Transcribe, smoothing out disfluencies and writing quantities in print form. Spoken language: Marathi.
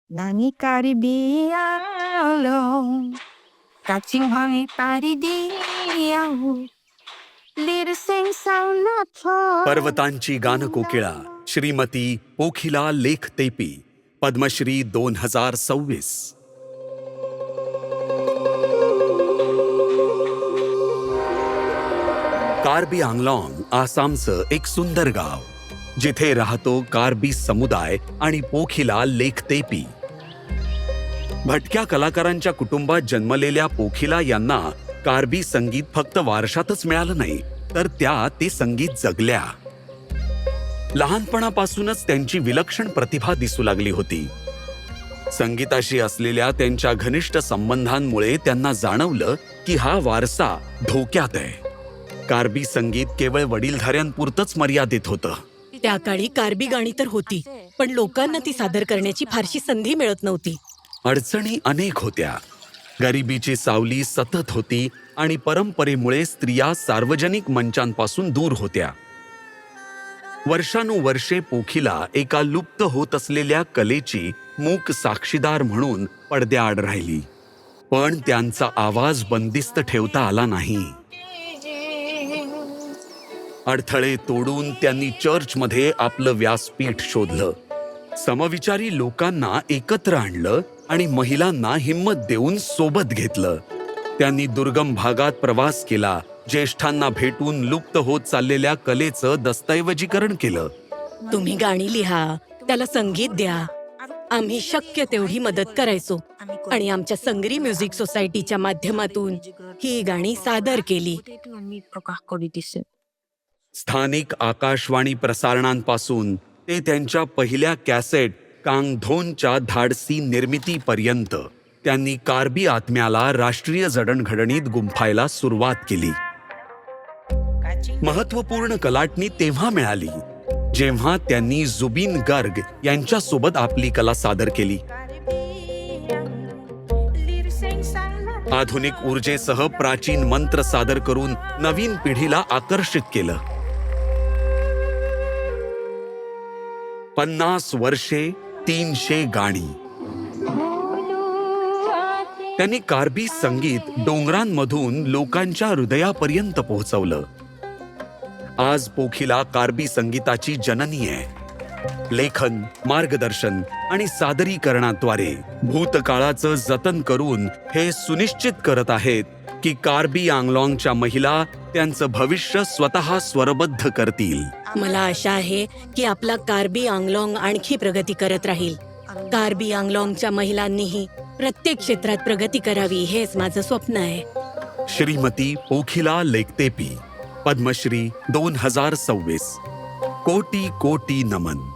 Nani karibialo, catching honey paridiao, little sing sound not पर्वतांची गानकोकिळा Shrimati पोखिला लेखतेपी, Padmashri 2026. Karbi Anglong आसामचं एक सुंदर गाव, जिथे राहतो कार्बी समुदाय आणि पोखिला लेखतेपी. भटक्या कलाकारांच्या कुटुंबात जन्मलेल्या पोखिला यांना कार्बी संगीत फक्त वारशातच मिळालं नाही, तर त्या ते संगीत जगल्या. लहानपणापासूनच त्यांची विलक्षण प्रतिभा दिसू लागली होती. संगीताशी असलेल्या त्यांच्या घनिष्ठ संबंधांमुळे त्यांना जाणवलं की हा वारसा धोक्यात आहे. कार्बी संगीत केवळ वडीलधाऱ्यांपुरतंच मर्यादित होतं. त्या काळी कार्बी गाणी तर होती, पण लोकांना ती सादर करण्याची फारशी संधी मिळत नव्हती. अडचणी अनेक होत्या. गरिबीची सावली सतत होती आणि परंपरेमुळे स्त्रिया सार्वजनिक मंचांपासून दूर होत्या. वर्षानुवर्षे पोखिला एका लुप्त होत असलेल्या कलेची मूक साक्षीदार म्हणून पडद्याआड राहिली. पण त्यांचा आवाज बंदिस्त ठेवता आला नाही. अडथळे तोडून त्यांनी चर्चमध्ये आपलं व्यासपीठ शोधलं. समविचारी लोकांना एकत्र आणलं आणि महिलांना हिंमत देऊन सोबत घेतलं. त्यांनी दुर्गम भागात प्रवास केला, ज्येष्ठांना भेटून लुप्त होत चाललेल्या कलेचं दस्तऐवजीकरण केलं. तुम्ही गाणी लिहा, त्याला संगीत द्या. आम्ही शक्य तेवढी मदत करायचो आणि आमच्या संगरी म्युझिक सोसायटीच्या माध्यमातून ही गाणी सादर केली. स्थानिक आकाशवाणी प्रसारणांपासून ते त्यांच्या पहिल्या कॅसेट कांगधोनच्या धाडसी निर्मितीपर्यंत त्यांनी कार्बी आत्म्याला राष्ट्रीय जडणघडणीत गुंफायला सुरुवात केली. महत्त्वपूर्ण कलाटणी तेव्हा मिळाली जेव्हा त्यांनी जुबिन गर्ग यांच्यासोबत आपली कला सादर केली. आधुनिक ऊर्जेसह प्राचीन मंत्र सादर करून नवीन पिढीला आकर्षित केलं. 50 वर्षे 300 गाणी. त्यांनी कार्बी संगीत डोंगरांमधून लोकांच्या हृदयापर्यंत पोहोचवलं. आज पोखिला कार्बी संगीताची जननी आहे. लेखन, मार्गदर्शन आणि सादरीकरणाद्वारे भूतकाळाचं जतन करून हे सुनिश्चित करत आहेत की कार्बी आंगलाँगच्या महिला त्यांचं भविष्य स्वतः स्वरबद्ध करतील. मला आशा आहे की आपला कार्बी आंगलाँग आणखी प्रगती करत राहील. कार्बी आंगलाँगच्या महिलांनीही प्रत्येक क्षेत्रात प्रगती करावी, हेच माझं स्वप्न आहे. श्रीमती पोखिला लेखतेपी, पद्मश्री 2026. कोटी कोटी नमन.